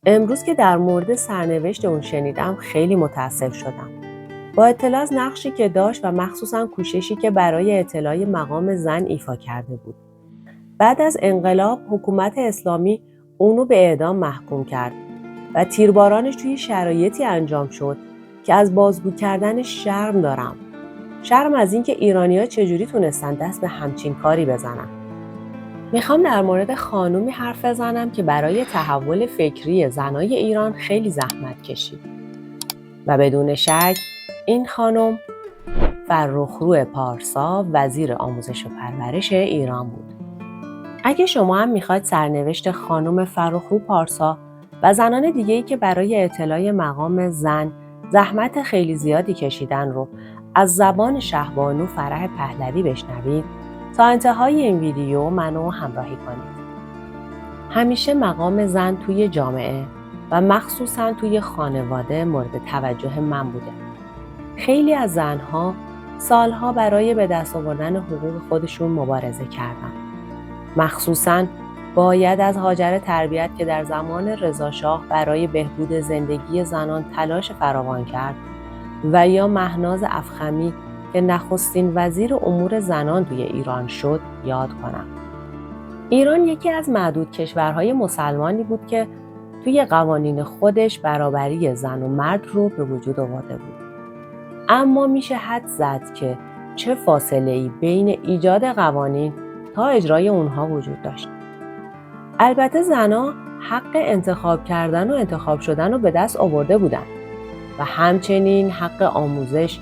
امروز که در مورد سرنوشت اون شنیدم خیلی متأسف شدم. با اطلاع از نقشی که داشت و مخصوصاً کوششی که برای اطلاع مقام زن ایفا کرده بود. بعد از انقلاب حکومت اسلامی اونو به اعدام محکوم کرد و تیربارانش توی شرایطی انجام شد که از بازگو کردنش شرم دارم. شرم از اینکه ایرانی‌ها چجوری تونستن دست به همچین کاری بزنن. میخوام در مورد خانومی حرف بزنم که برای تحول فکری زنای ایران خیلی زحمت کشید و بدون شک این خانم فرخرو پارسا وزیر آموزش و پرورش ایران بود. اگه شما هم میخواید سرنوشت خانم فرخرو پارسا و زنان دیگه‌ای که برای اطلاع مقام زن زحمت خیلی زیادی کشیدن رو از زبان شهبانو فرح پهلوی بشنوید، تا انتهای این ویدیو منو همراهی کنید. همیشه مقام زن توی جامعه و مخصوصاً توی خانواده مورد توجه من بوده. خیلی از زنها سالها برای به دست آوردن حقوق خودشون مبارزه کردن. مخصوصاً باید از هاجر تربیت که در زمان رضاشاه برای بهبود زندگی زنان تلاش فراوان کرد و یا مهناز افخمی که نخستین وزیر امور زنان توی ایران شد یاد کنم. ایران یکی از معدود کشورهای مسلمانی بود که توی قوانین خودش برابری زن و مرد رو به وجود آورده بود. اما میشه حد زد که چه فاصله‌ای بین ایجاد قوانین تا اجرای اونها وجود داشت. البته زنها حق انتخاب کردن و انتخاب شدن رو به دست آورده بودن و همچنین حق آموزش،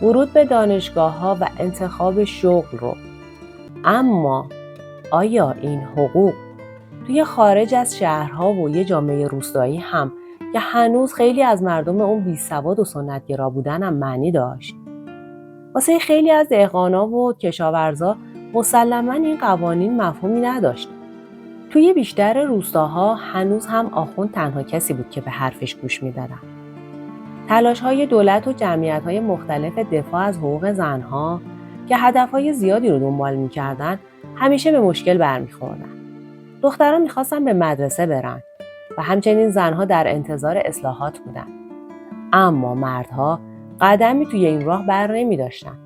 ورود به دانشگاه‌ها و انتخاب شغل رو. اما آیا این حقوق توی خارج از شهرها و یه جامعه روستایی هم که هنوز خیلی از مردم اون بی‌سواد و سنت‌گرا بودن هم معنی داشت؟ واسه خیلی از دهقانا و کشاورزا مسلماً این قوانین مفهومی نداشت. توی بیشتر روستاها هنوز هم آخوند تنها کسی بود که به حرفش گوش می‌دادن. تلاش‌های دولت و جمعیت‌های مختلف دفاع از حقوق زنها که هدف‌های زیادی رو دنبال می‌کردن همیشه به مشکل برمی‌خوردن. دختران می‌خواستن به مدرسه برن و همچنین زنها در انتظار اصلاحات بودن. اما مردها قدمی توی این راه بر نمی‌داشتن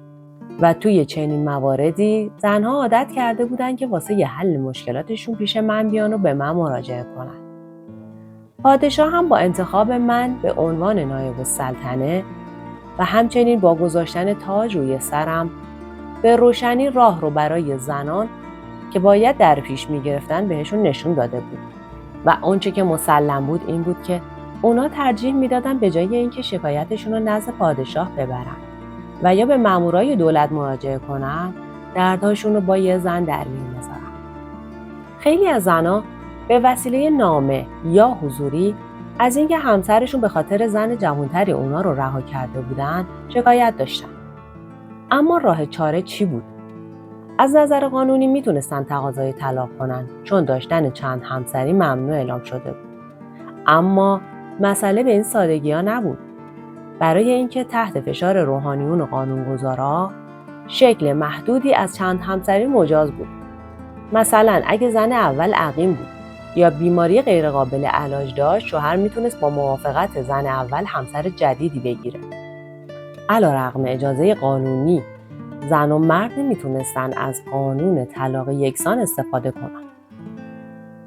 و توی چنین مواردی زنها عادت کرده بودن که واسه یه حل مشکلاتشون پیش من بیان و به من مراجعه کنن. پادشاه هم با انتخاب من به عنوان نایب السلطنه و همچنین با گذاشتن تاج روی سرم به روشنی راه رو برای زنان که باید در پیش می‌گرفتن بهشون نشون داده بود و آنچه که مسلم بود این بود که اونا ترجیح میدادن به جای اینکه شکایتشون رو نزد پادشاه ببرن و یا به مامورای دولت مراجعه کنن، دردهاشون رو با یه زن در میون بذارن. خیلی از زنها به وسیله نامه یا حضوری از اینکه همسرشون به خاطر زن جوانتری اونا رو رها کرده بودن شکایت داشتن. اما راه چاره چی بود؟ از نظر قانونی میتونستن تقاضای طلاق کنن چون داشتن چند همسری ممنوع اعلام شده بود. اما مسئله به این سادگی ها نبود. برای اینکه تحت فشار روحانیون و قانونگذارا شکل محدودی از چند همسری مجاز بود. مثلا اگه زن اول عقیم بود یا بیماری غیرقابل علاج داشت، شوهر میتونست با موافقت زن اول همسر جدیدی بگیره. علیرغم اجازه قانونی، زن و مرد نمیتونستن از قانون طلاق یکسان استفاده کنن.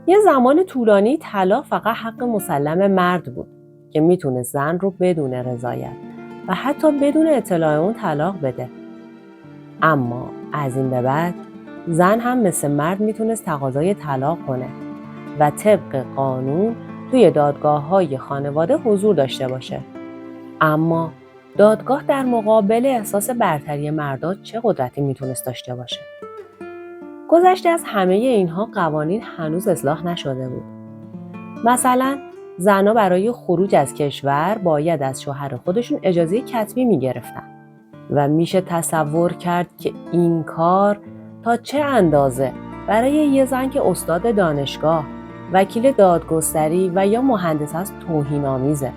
یه زمان طولانی طلاق فقط حق مسلم مرد بود که میتونست زن رو بدون رضایت و حتی بدون اطلاع اون طلاق بده. اما از این به بعد زن هم مثل مرد میتونست تقاضای طلاق کنه و طبق قانون توی دادگاه‌های خانواده حضور داشته باشه. اما دادگاه در مقابل احساس برتری مردا چه قدرتی میتونست داشته باشه؟ گذشته از همه اینها قوانین هنوز اصلاح نشده بود. مثلا زنها برای خروج از کشور باید از شوهر خودشون اجازه کتبی میگرفتن و میشه تصور کرد که این کار تا چه اندازه برای یه زن که استاد دانشگاه، وکیل دادگستری و یا مهندس است توهین‌آمیزه.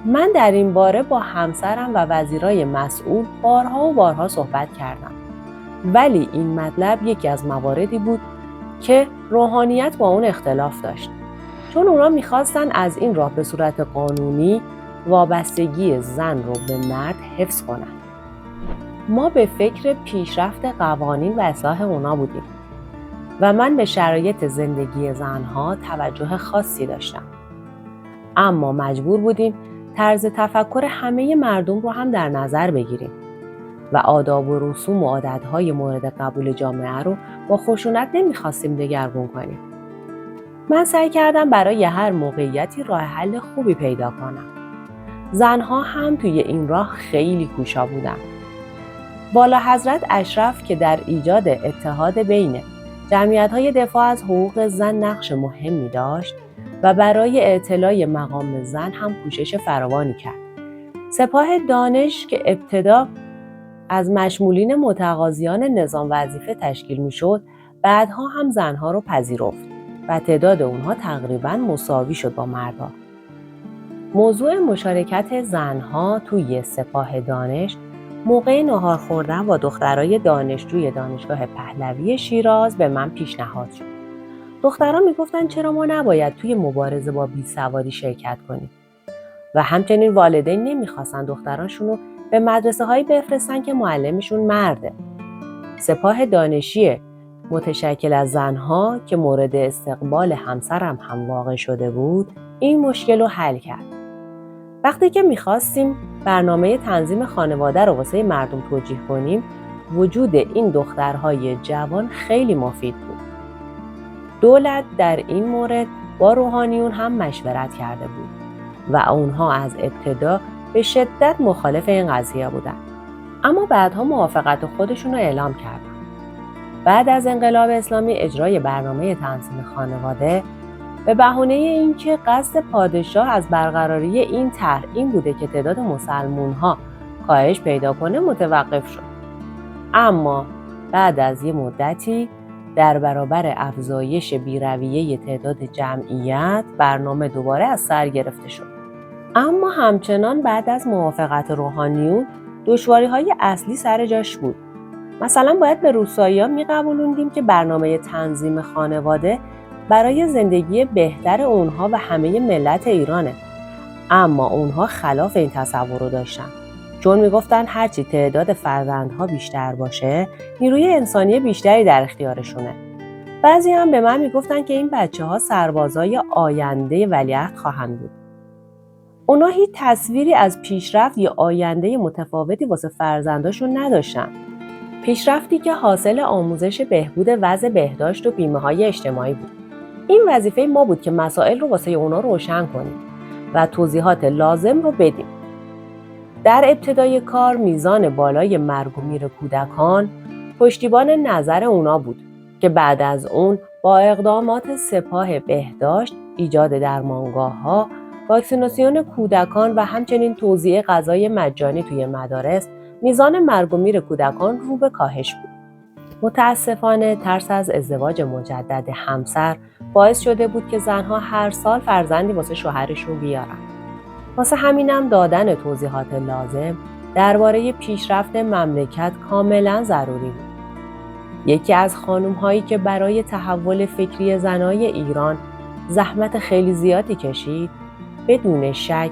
من در این باره با همسرم و وزیرای مسئول بارها و بارها صحبت کردم. ولی این مطلب یکی از مواردی بود که روحانیت با اون اختلاف داشت. چون اونا میخواستن از این راه به صورت قانونی وابستگی زن رو به مرد حفظ کنن. ما به فکر پیشرفت قوانین و اصلاح اونا بودیم و من به شرایط زندگی زنها توجه خاصی داشتم. اما مجبور بودیم طرز تفکر همه مردم رو هم در نظر بگیریم و آداب و رسوم و عادتهای مورد قبول جامعه رو با خشونت نمیخواستیم دگرگون کنیم. من سعی کردم برای هر موقعیتی راه حل خوبی پیدا کنم. زنها هم توی این راه خیلی کوشا بودن. والا حضرت اشرف که در ایجاد اتحاد بین جمعیت‌های دفاع از حقوق زن نقش مهمی داشت و برای اعتلاء مقام زن هم کوشش فراوانی کرد. سپاه دانش که ابتدا از مشمولین متقاضیان نظام وظیفه تشکیل می‌شد، بعدها هم زنها رو پذیرفت و تعداد اونها تقریباً مساوی شد با مردها. موضوع مشارکت زنها توی سپاه دانش موقع ناهار خوردن با دخترای دانشجوی دانشگاه پهلوی شیراز به من پیشنهاد شد. دخترها میگفتن چرا ما نباید توی مبارزه با بیسوادی شرکت کنیم و همچنین والدین نمیخواستن دخترانشون رو به مدرسه هایی بفرستن که معلمشون مرده. سپاه دانشی متشکل از زنها که مورد استقبال همسرم هم واقع شده بود این مشکل رو حل کرد. وقتی که میخواستیم برنامه تنظیم خانواده رو واسه مردم توجیه کنیم، وجود این دخترهای جوان خیلی مفید بود. دولت در این مورد با روحانیون هم مشورت کرده بود و اونها از ابتدا به شدت مخالف این قضیه بودن. اما بعدها موافقت خودشون رو اعلام کردن. بعد از انقلاب اسلامی اجرای برنامه تنظیم خانواده به بهانه اینکه قصد پادشاه از برقراری این طرح این بوده که تعداد مسلمان‌ها کاهش پیدا کنه متوقف شد. اما بعد از یه مدتی در برابر افزایش بی‌رویه تعداد جمعیت برنامه دوباره از سر گرفته شد. اما همچنان بعد از موافقت روحانیون دشواری‌های اصلی سر جاش بود. مثلا باید به روسایی‌ها می‌قبولوندیم که برنامه تنظیم خانواده برای زندگی بهتر اونها و همه ملت ایرانه. اما اونها خلاف این تصور رو داشتن. چون میگفتن هرچی تعداد فرزندها بیشتر باشه، نیروی انسانی بیشتری در اختیارشونه. بعضی هم به من میگفتن که این بچه‌ها سربازای آینده ولیعهد خواهند بود. اونا هیچ تصویری از پیشرفت یا آینده متفاوتی واسه فرزنداشون نداشتن. پیشرفتی که حاصل آموزش بهبود وضع بهداشت و بیمه‌های اجتماعی بود. این وظیفه ما بود که مسائل رو واسه اونا روشن کنیم و توضیحات لازم رو بدیم. در ابتدای کار میزان بالای مرگ و میر کودکان پشتیبان نظر اونا بود که بعد از اون با اقدامات سپاه بهداشت، ایجاد درمانگاه‌ها، واکسیناسیون کودکان و همچنین توزیع غذای مجانی توی مدارس، میزان مرگ و میر کودکان رو به کاهش بود. متاسفانه ترس از ازدواج مجدد همسر باعث شده بود که زنها هر سال فرزندی واسه شوهرشون بیارن. واسه همینم دادن توضیحات لازم درباره پیشرفت مملکت کاملا ضروری بود. یکی از خانم‌هایی که برای تحول فکری زنای ایران زحمت خیلی زیادی کشید، بدون شک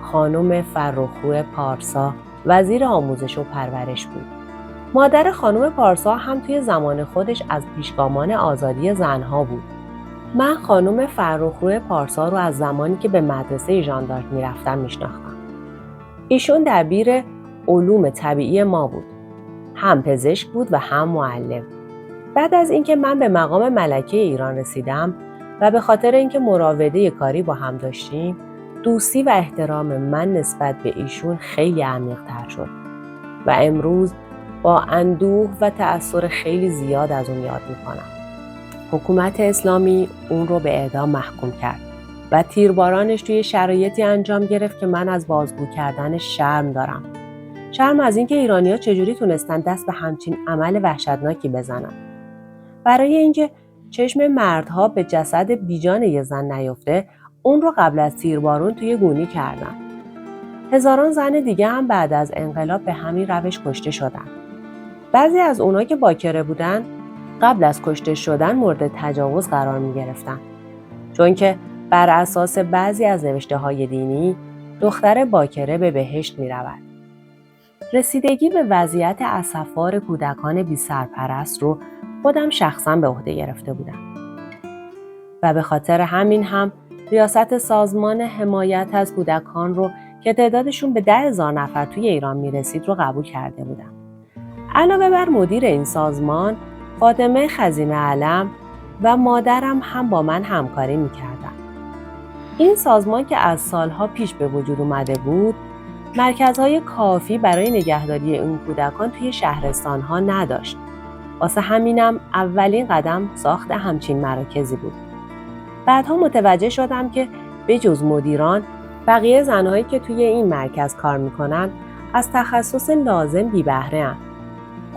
خانم فرخرو پارسا وزیر آموزش و پرورش بود. مادر خانم پارسا هم توی زمان خودش از پیشگامان آزادی زنها بود. من خانم فرخرو پارسا رو از زمانی که به مدرسه ژان دارک میرفتم میشناختم. ایشون دبیر علوم طبیعی ما بود. هم پزشک بود و هم معلم. بعد از اینکه من به مقام ملکه ایران رسیدم و به خاطر اینکه مراوده کاری با هم داشتیم، دوستی و احترام من نسبت به ایشون خیلی عمیق‌تر شد و امروز با اندوه و تأثیر خیلی زیاد از اون یاد میکنم. حکومت اسلامی اون رو به اعدام محکوم کرد و تیربارانش توی شرایطی انجام گرفت که من از بازگو کردنش شرم دارم. شرم از اینکه ایرانی‌ها چجوری تونستن دست به همچین عمل وحشتناکی بزنن. برای اینکه چشم مردها به جسد بیجان یه زن نیفته، اون رو قبل از تیربارون توی گونی کردن. هزاران زن دیگه هم بعد از انقلاب به همین روش کشته شدن. بعضی از اونها که باکره بودن قبل از کشته شدن مورد تجاوز قرار می گرفتن. چون که بر اساس بعضی از نوشته‌های دینی، دختر باکره به بهشت می‌رود. رسیدگی به وضعیت اسفبار کودکان بی سرپرست رو خودم شخصا به عهده گرفته بودم. و به خاطر همین هم ریاست سازمان حمایت از کودکان رو که تعدادشون به 10,000 نفر توی ایران میرسید رو قبول کرده بودم. علاوه بر مدیر این سازمان، فاطمه خزیم علم و مادرم هم با من همکاری میکردن. این سازمان که از سالها پیش به وجود اومده بود، مرکزهای کافی برای نگهداری این کودکان توی شهرستانها نداشت. واسه همینم اولین قدم ساخت همچین مراکزی بود. بعدها متوجه شدم که به جز مدیران، بقیه زنهایی که توی این مرکز کار میکنن از تخصص لازم بی بهره هستند.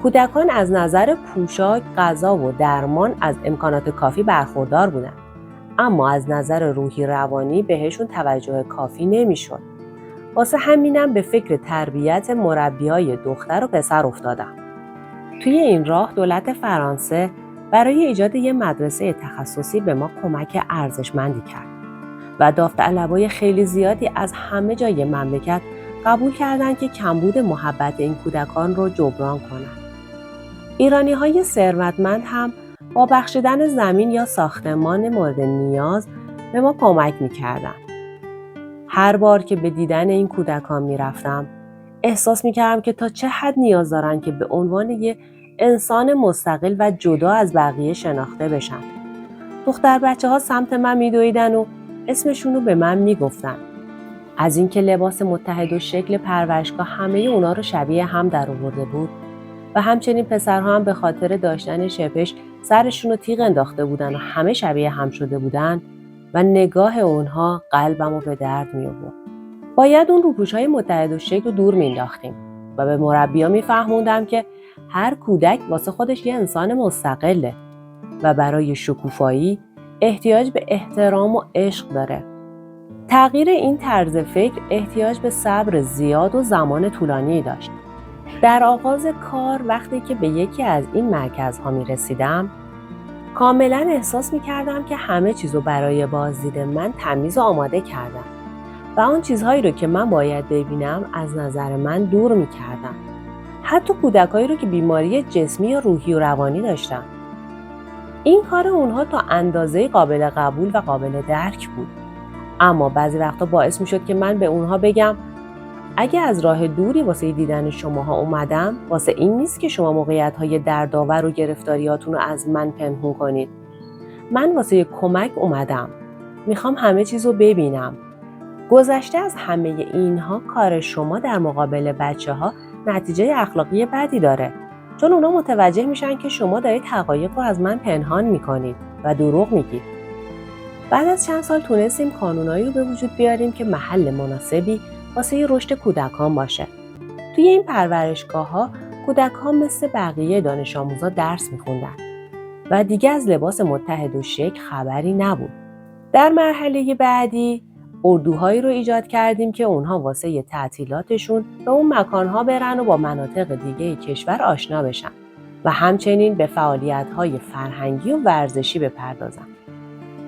کودکان از نظر پوشاک، غذا و درمان از امکانات کافی برخوردار بودند، اما از نظر روحی روانی بهشون توجه کافی نمیشد. واسه همینم به فکر تربیت مربیای دختر و پسر افتادم. توی این راه دولت فرانسه برای ایجاد یک مدرسه تخصصی به ما کمک ارزشمندی کرد و داوطلبای خیلی زیادی از همه جای مملکت قبول کردند که کمبود محبت این کودکان رو جبران کنند. ایرانی‌های ثروتمند هم با بخشیدن زمین یا ساختمان مورد نیاز به ما کمک می‌کردند. هر بار که به دیدن این کودکان می‌رفتم، احساس می‌کردم که تا چه حد نیاز دارن که به عنوان یک انسان مستقل و جدا از بقیه شناخته بشن. دختر بچه‌ها سمت من می‌دویدن و اسمشون رو به من میگفتن. از اینکه لباس متحد و شکل پرورشگاه همه اونا رو شبیه هم در آورده بود و همچنین پسرها هم به خاطر داشتن شپش سرشون رو تیغ انداخته بودن و همه شبیه هم شده بودن و نگاه اونها قلبمو به درد می آورد. باید اون روپوش‌های متحد و شکل رو دور مینداختیم و به مربی‌ها میفهموندم که هر کودک واسه خودش یه انسان مستقله و برای شکوفایی احتیاج به احترام و عشق داره. تغییر این طرز فکر احتیاج به صبر زیاد و زمان طولانی داشت. در آغاز کار وقتی که به یکی از این مرکزها می رسیدم، کاملا احساس می کردم که همه چیزو برای بازدید من تمیز و آماده کردم و آن چیزهایی رو که من باید ببینم از نظر من دور می کردم. حتی کودکایی رو که بیماری جسمی یا روحی و روانی داشتن. این کار اونها تا اندازه قابل قبول و قابل درک بود. اما بعضی وقتا باعث می شد که من به اونها بگم اگه از راه دوری واسه دیدن شماها اومدم، واسه این نیست که شما موقعیت‌های دردآور و گرفتاریاتون رو از من پنهون کنید. من واسه کمک اومدم. میخوام همه چیز رو ببینم. گذشته از همه اینها کار شما در مقابل بچه‌ها نتیجه اخلاقی بدی داره. چون اونا متوجه میشن که شما دارید حقایق رو از من پنهان میکنید و دروغ میگید. بعد از چند سال تونستیم قانونایی رو به وجود بیاریم که محل مناسبی واسه رشد کودکان باشه. توی این پرورشگاه‌ها کودکان مثل بقیه دانش آموزا درس میخوندن و دیگه از لباس متحد و شکل خبری نبود. در مرحله بعدی اردوهایی رو ایجاد کردیم که اونها واسه تعطیلاتشون به اون مکانها برن و با مناطق دیگه کشور آشنا بشن و همچنین به فعالیت‌های فرهنگی و ورزشی بپردازن.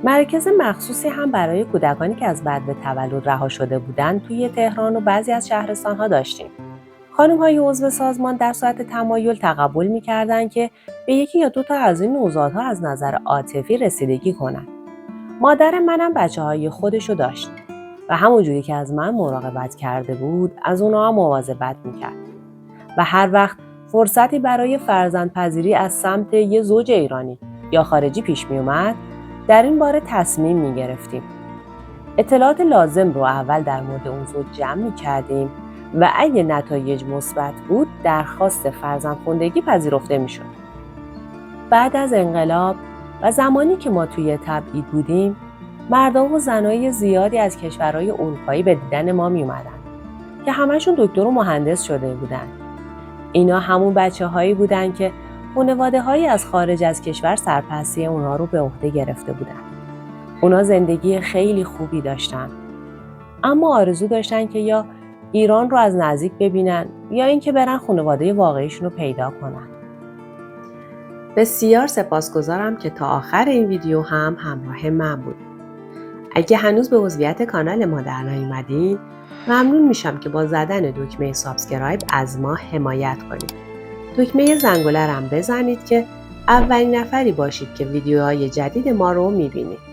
مرکز مخصوصی هم برای کودکانی که از بعد به تولد رها شده بودن توی تهران و بعضی از شهرستان‌ها داشتیم. خانم‌های عضو سازمان در صورت تمایل تقبل می‌کردن که به یکی یا دو تا از این نوزادها از نظر عاطفی رسیدگی کنن. مادر منم بچه‌های خودشو داشت و همونجوری که از من مراقبت کرده بود از اونها هم مواظبت می‌کرد. و هر وقت فرصتی برای فرزندپذیری از سمت یه زوج ایرانی یا خارجی پیش می‌اومد، در این باره تصمیم می‌گرفتیم. اطلاعات لازم رو اول در مورد اون زوج جمع می‌کردیم و اگه نتایج مثبت بود درخواست فرزندخواندگی پذیرفته می‌شد. بعد از انقلاب و زمانی که ما توی تبعید بودیم، مردم و زنای زیادی از کشورهای اروپایی به دیدن ما می‌اومدن که همشون دکتر و مهندس شده بودن. اینا همون بچه‌هایی بودن که خانواده‌هایی از خارج از کشور سرپرستی اونها رو به عهده گرفته بودن. اونا زندگی خیلی خوبی داشتن، اما آرزو داشتن که یا ایران رو از نزدیک ببینن یا اینکه برن خانواده واقعیشون رو پیدا کنن. بسیار سپاسگزارم که تا آخر این ویدیو هم همراه من بود. اگه هنوز به عضویت کانال ما در نیومدین، ممنون میشم که با زدن دکمه سابسکرایب از ما حمایت کنید. دکمه زنگوله رو هم بزنید که اولین نفری باشید که ویدیوهای جدید ما رو میبینید.